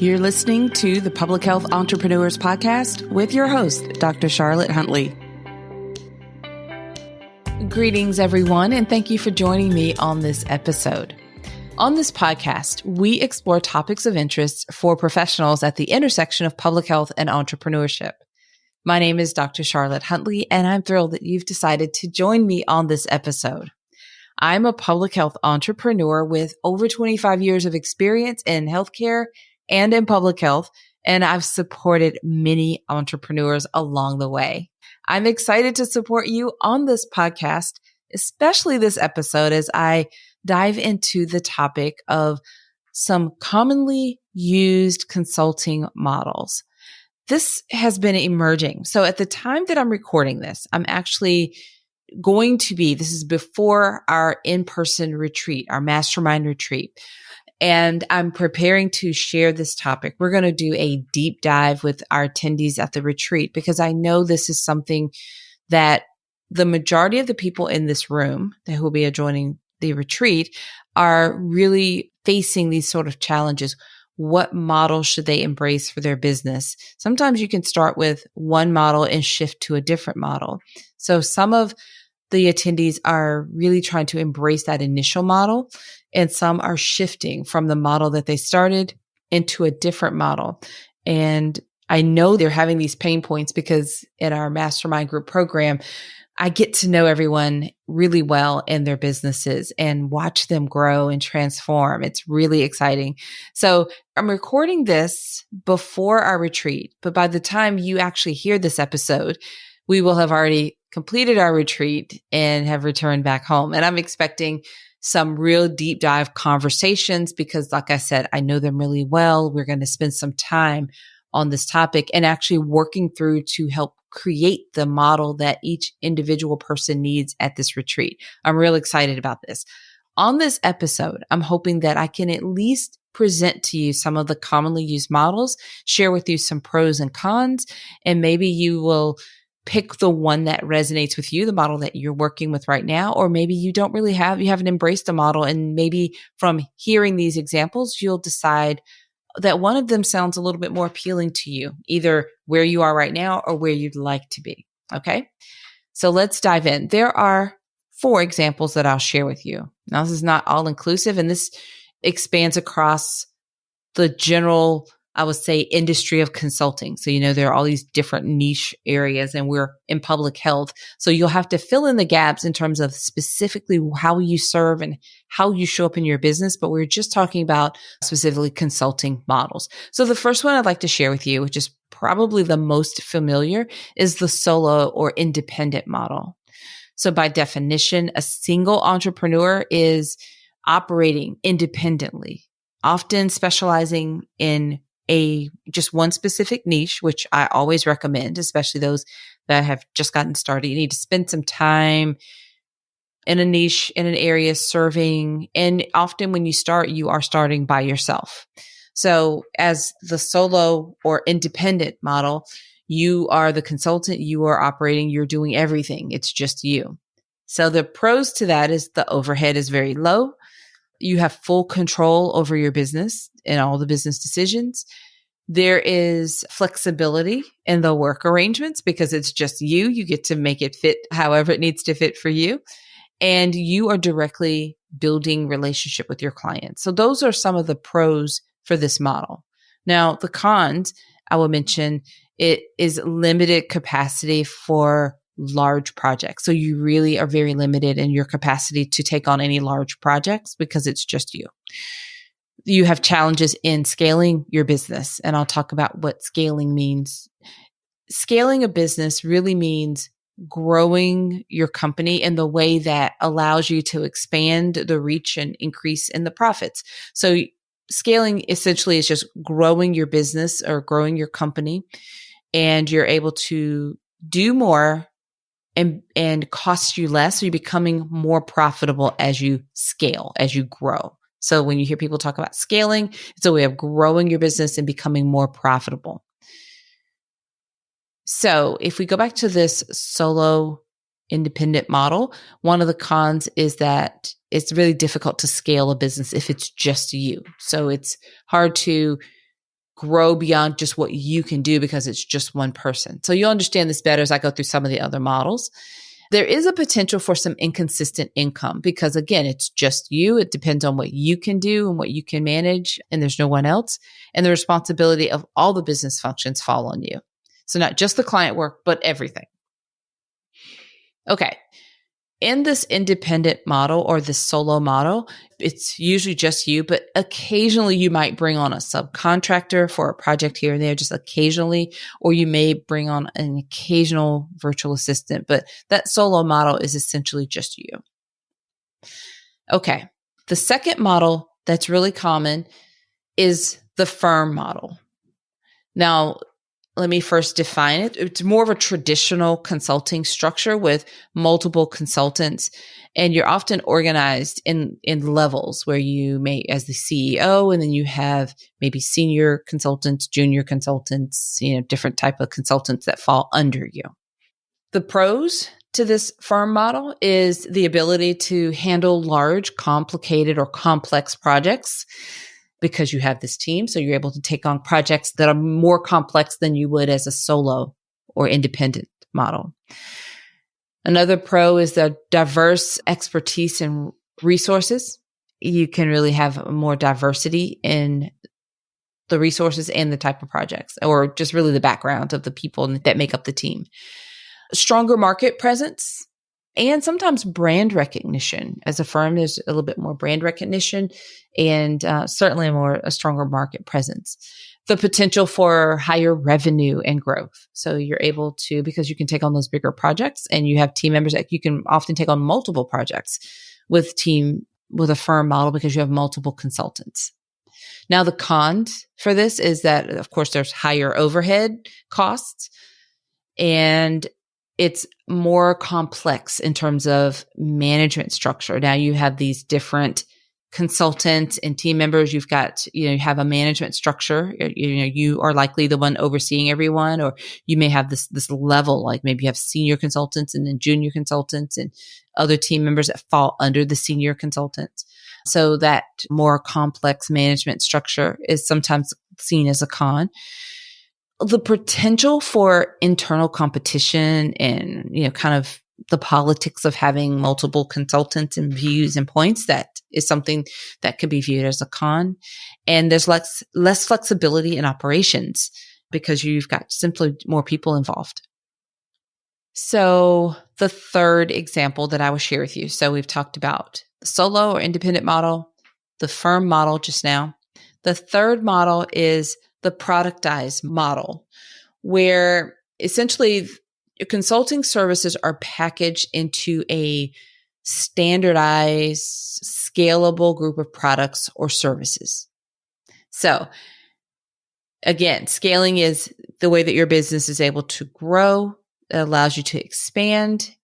You're listening to the Public Health Entrepreneurs Podcast with your host, Dr. Charlotte Huntley. Greetings, everyone, and thank you for joining me on this episode. On this podcast, we explore topics of interest for professionals at the intersection of public health and entrepreneurship. My name is Dr. Charlotte Huntley, and I'm thrilled that you've decided to join me on this episode. I'm a public health entrepreneur with over 25 years of experience in healthcare and in public health, and I've supported many entrepreneurs along the way. I'm excited to support you on this podcast, especially this episode, as I dive into the topic of some commonly used consulting models. This has been emerging. So at the time that I'm recording this, I'm actually this is before our in-person retreat, our mastermind retreat. And I'm preparing to share this topic. We're going to do a deep dive with our attendees at the retreat because I know this is something that the majority of the people in this room who will be joining the retreat are really facing these sort of challenges. What model should they embrace for their business? Sometimes you can start with one model and shift to a different model. So some of the attendees are really trying to embrace that initial model, and some are shifting from the model that they started into a different model. And I know they're having these pain points because in our mastermind group program, I get to know everyone really well in their businesses and watch them grow and transform. It's really exciting. So I'm recording this before our retreat, but by the time you actually hear this episode, we will have already completed our retreat and have returned back home. And I'm expecting some real deep dive conversations because, like I said, I know them really well. We're going to spend some time on this topic and actually working through to help create the model that each individual person needs at this retreat. I'm real excited about this. On this episode, I'm hoping that I can at least present to you some of the commonly used models, share with you some pros and cons, and maybe you will pick the one that resonates with you, the model that you're working with right now, or maybe you haven't embraced a model. And maybe from hearing these examples, you'll decide that one of them sounds a little bit more appealing to you, either where you are right now or where you'd like to be. Okay. So let's dive in. There are 4 examples that I'll share with you. Now, this is not all inclusive, and this expands across the general, I would say, industry of consulting. So, there are all these different niche areas and we're in public health. So you'll have to fill in the gaps in terms of specifically how you serve and how you show up in your business. But we're just talking about specifically consulting models. So the first one I'd like to share with you, which is probably the most familiar, is the solo or independent model. So by definition, a single entrepreneur is operating independently, often specializing in just one specific niche, which I always recommend, especially those that have just gotten started. You need to spend some time in a niche, in an area serving. And often when you start, you are starting by yourself. So as the solo or independent model, you are the consultant, you are operating, you're doing everything. It's just you. So the pros to that is the overhead is very low. You have full control over your business and all the business decisions. There is flexibility in the work arrangements because it's just you. You get to make it fit however it needs to fit for you. And you are directly building relationship with your clients. So those are some of the pros for this model. Now, the cons, I will mention, it is limited capacity for large projects. So you really are very limited in your capacity to take on any large projects because it's just you. You have challenges in scaling your business, and I'll talk about what scaling means. Scaling a business really means growing your company in the way that allows you to expand the reach and increase in the profits. So scaling essentially is just growing your business or growing your company, and you're able to do more and cost you less. So you're becoming more profitable as you scale, as you grow. So when you hear people talk about scaling, it's a way of growing your business and becoming more profitable. So if we go back to this solo independent model, one of the cons is that it's really difficult to scale a business if it's just you. So it's hard to grow beyond just what you can do because it's just one person. So you'll understand this better as I go through some of the other models. There is a potential for some inconsistent income because, again, it's just you. It depends on what you can do and what you can manage, and there's no one else. And the responsibility of all the business functions fall on you. So not just the client work, but everything. Okay. In this independent model or this solo model, it's usually just you, but occasionally you might bring on a subcontractor for a project here and there, just occasionally, or you may bring on an occasional virtual assistant, but that solo model is essentially just you. Okay. The second model that's really common is the firm model. Now, let me first define it. It's more of a traditional consulting structure with multiple consultants, and you're often organized in levels where you may, as the CEO, and then you have maybe senior consultants, junior consultants, different type of consultants that fall under you. The pros to this firm model is the ability to handle large, complicated, or complex projects, because you have this team. So you're able to take on projects that are more complex than you would as a solo or independent model. Another pro is the diverse expertise and resources. You can really have more diversity in the resources and the type of projects, or just really the background of the people that make up the team. Stronger market presence. And sometimes brand recognition. As a firm, there's a little bit more brand recognition and certainly a stronger market presence. The potential for higher revenue and growth. So you're able to, because you can take on those bigger projects and you have team members that you can often take on multiple projects with a firm model because you have multiple consultants. Now, the cons for this is that, of course, there's higher overhead costs and it's more complex in terms of management structure. Now you have these different consultants and team members. You've got, you have a management structure. You are likely the one overseeing everyone, or you may have this level, like maybe you have senior consultants and then junior consultants and other team members that fall under the senior consultants. So that more complex management structure is sometimes seen as a con. The potential for internal competition and, kind of the politics of having multiple consultants and views and points, that is something that could be viewed as a con. And there's less flexibility in operations because you've got simply more people involved. So the third example that I will share with you. So we've talked about the solo or independent model, the firm model just now. The third model is the productized model, where essentially your consulting services are packaged into a standardized, scalable group of products or services. So again, scaling is the way that your business is able to grow. It allows you to expand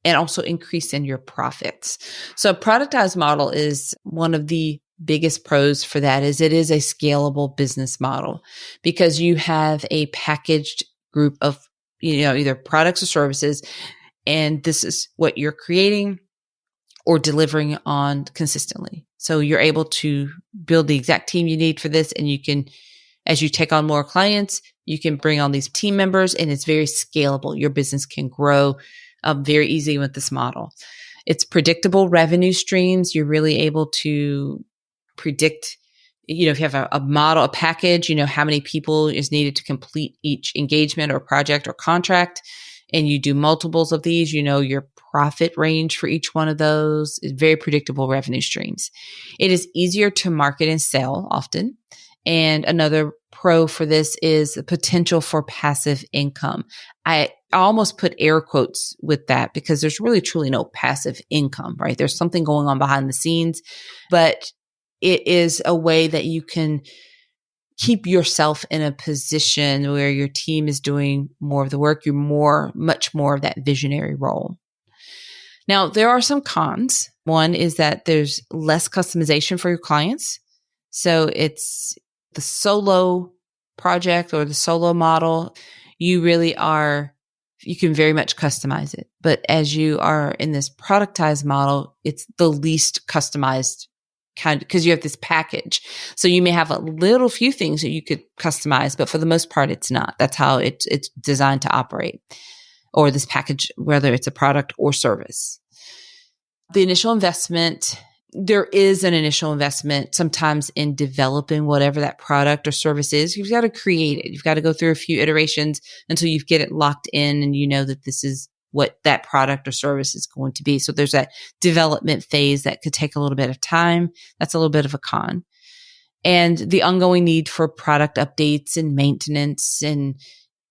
and also increase in your profits. So a productized model is one of the biggest pros for that is it is a scalable business model because you have a packaged group of, either products or services, and this is what you're creating or delivering on consistently. So you're able to build the exact team you need for this, and you can, as you take on more clients, you can bring on these team members, and it's very scalable. Your business can grow very easy with this model. It's predictable revenue streams. You're really able to predict, if you have a model, a package, how many people is needed to complete each engagement or project or contract, and you do multiples of these, your profit range for each one of those is very predictable revenue streams. It is easier to market and sell often. And another pro for this is the potential for passive income. I almost put air quotes with that because there's really truly no passive income, right? There's something going on behind the scenes, but it is a way that you can keep yourself in a position where your team is doing more of the work. You're much more of that visionary role. Now, there are some cons. One is that there's less customization for your clients. So it's the solo project or the solo model. You can very much customize it. But as you are in this productized model, it's the least customized kind of, because you have this package. So you may have a little few things that you could customize, but for the most part, it's not. That's how it's designed to operate, or this package, whether it's a product or service. The initial investment, there is an initial investment sometimes in developing whatever that product or service is. You've got to create it. You've got to go through a few iterations until you get it locked in and you know that this is what that product or service is going to be. So there's that development phase that could take a little bit of time. That's a little bit of a con. And the ongoing need for product updates and maintenance and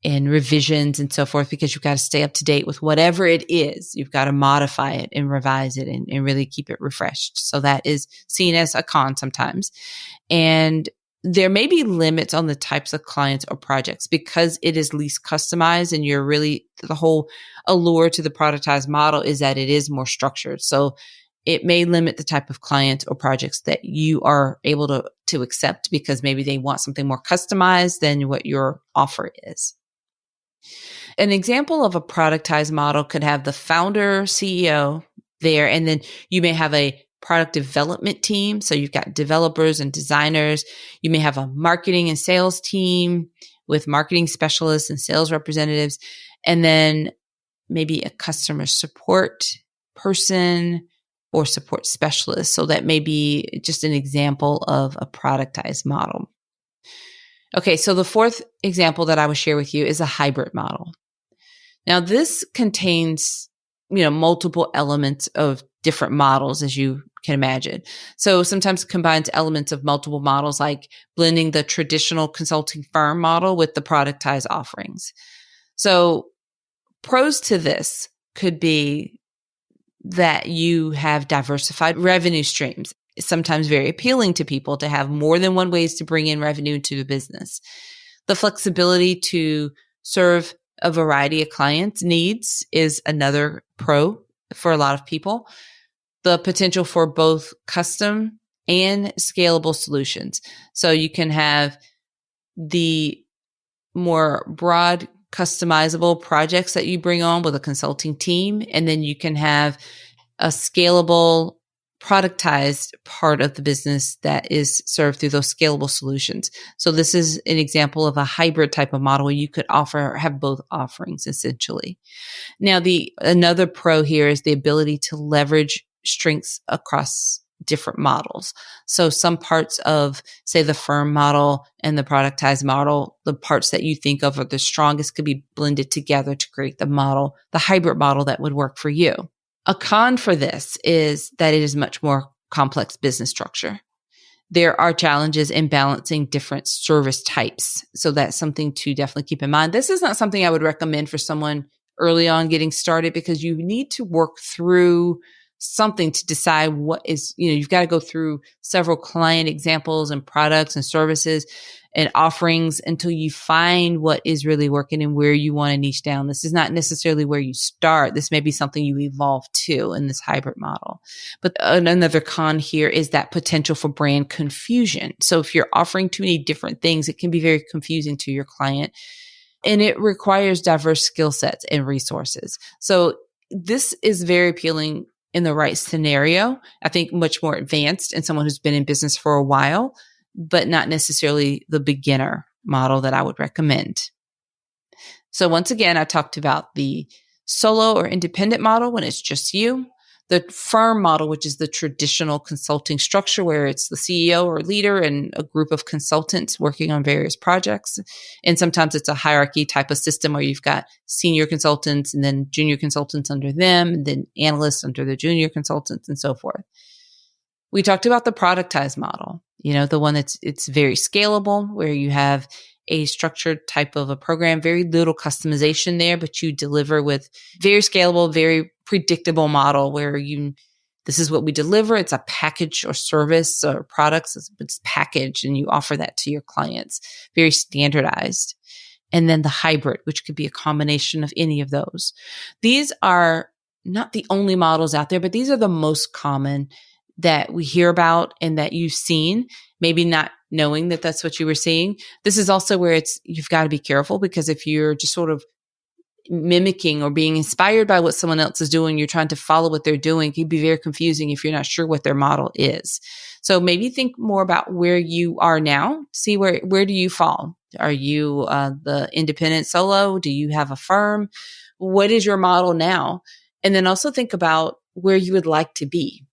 revisions and so forth, because you've got to stay up to date with whatever it is. You've got to modify it and revise it and really keep it refreshed. So that is seen as a con sometimes. And there may be limits on the types of clients or projects because it is least customized, and you're really, the whole allure to the productized model is that it is more structured. So it may limit the type of clients or projects that you are able to accept, because maybe they want something more customized than what your offer is. An example of a productized model could have the founder, CEO there, and then you may have a product development team. So you've got developers and designers. You may have a marketing and sales team with marketing specialists and sales representatives, and then maybe a customer support person or support specialist. So that may be just an example of a productized model. Okay, so the fourth example that I will share with you is a hybrid model. Now, this contains, multiple elements of different models, as you can imagine. So sometimes it combines elements of multiple models, like blending the traditional consulting firm model with the productized offerings. So pros to this could be that you have diversified revenue streams. It's sometimes very appealing to people to have more than one ways to bring in revenue to the business. The flexibility to serve a variety of clients' needs is another pro for a lot of people. The potential for both custom and scalable solutions. So you can have the more broad, customizable projects that you bring on with a consulting team, and then you can have a scalable, productized part of the business that is served through those scalable solutions. So this is an example of a hybrid type of model where you could have both offerings essentially. Now, another pro here is the ability to leverage strengths across different models. So some parts of, say, the firm model and the productized model, the parts that you think of are the strongest could be blended together to create the hybrid model that would work for you. A con for this is that it is much more complex business structure. There are challenges in balancing different service types. So that's something to definitely keep in mind. This is not something I would recommend for someone early on getting started, because you need to work through something to decide what is, you've got to go through several client examples and products and services and offerings until you find what is really working and where you want to niche down. This is not necessarily where you start. This may be something you evolve to in this hybrid model. But another con here is that potential for brand confusion. So if you're offering too many different things, it can be very confusing to your client, and it requires diverse skill sets and resources. So this is very appealing in the right scenario. I think much more advanced in someone who's been in business for a while, but not necessarily the beginner model that I would recommend. So once again, I talked about the solo or independent model when it's just you, the firm model, which is the traditional consulting structure where it's the CEO or leader and a group of consultants working on various projects. And sometimes it's a hierarchy type of system where you've got senior consultants and then junior consultants under them, and then analysts under the junior consultants and so forth. We talked about the productized model, the one it's very scalable, where you have a structured type of a program, very little customization there, but you deliver with very scalable, very predictable model where this is what we deliver. It's a package or service or products. It's packaged and you offer that to your clients, very standardized. And then the hybrid, which could be a combination of any of those. These are not the only models out there, but these are the most common that we hear about and that you've seen, maybe not knowing that that's what you were seeing. This is also where you've got to be careful, because if you're just sort of mimicking or being inspired by what someone else is doing, you're trying to follow what they're doing, it can be very confusing if you're not sure what their model is. So maybe think more about where you are now. See where do you fall? Are you the independent solo? Do you have a firm? What is your model now? And then also think about where you would like to be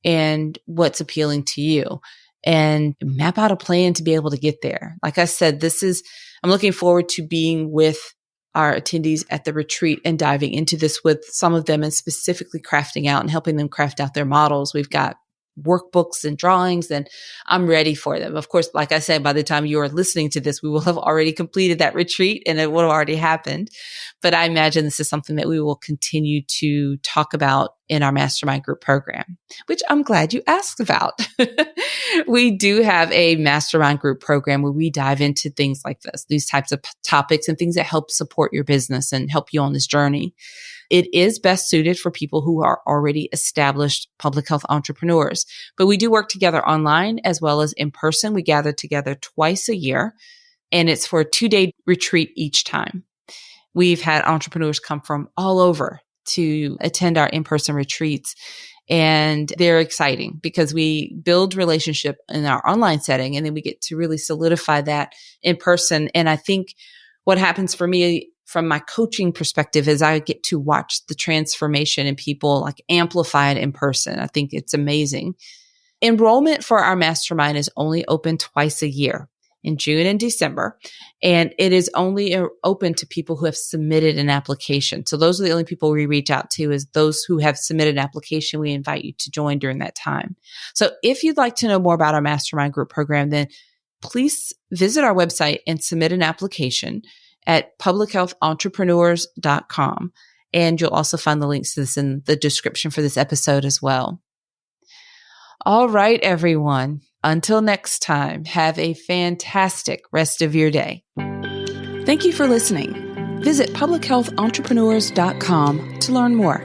and what's appealing to you, and map out a plan to be able to get there. Like I said, I'm looking forward to being with our attendees at the retreat and diving into this with some of them and specifically crafting out and helping them craft out their models. We've got workbooks and drawings, and I'm ready for them. Of course, like I said, by the time you are listening to this, we will have already completed that retreat and it will have already happened. But I imagine this is something that we will continue to talk about in our mastermind group program, which I'm glad you asked about. We do have a mastermind group program where we dive into things like this, these types of topics and things that help support your business and help you on this journey. It is best suited for people who are already established public health entrepreneurs, but we do work together online as well as in person. We gather together twice a year, and it's for a 2-day retreat each time. We've had entrepreneurs come from all over to attend our in-person retreats, and they're exciting because we build relationship in our online setting, and then we get to really solidify that in person. And I think what happens for me from my coaching perspective is I get to watch the transformation in people, like amplify it in person. I think it's amazing. Enrollment for our mastermind is only open twice a year, in June and December. And it is only open to people who have submitted an application. So those are the only people we reach out to, is those who have submitted an application. We invite you to join during that time. So if you'd like to know more about our mastermind group program, then please visit our website and submit an application at publichealthentrepreneurs.com. And you'll also find the links to this in the description for this episode as well. All right, everyone. Until next time, have a fantastic rest of your day. Thank you for listening. Visit publichealthentrepreneurs.com to learn more.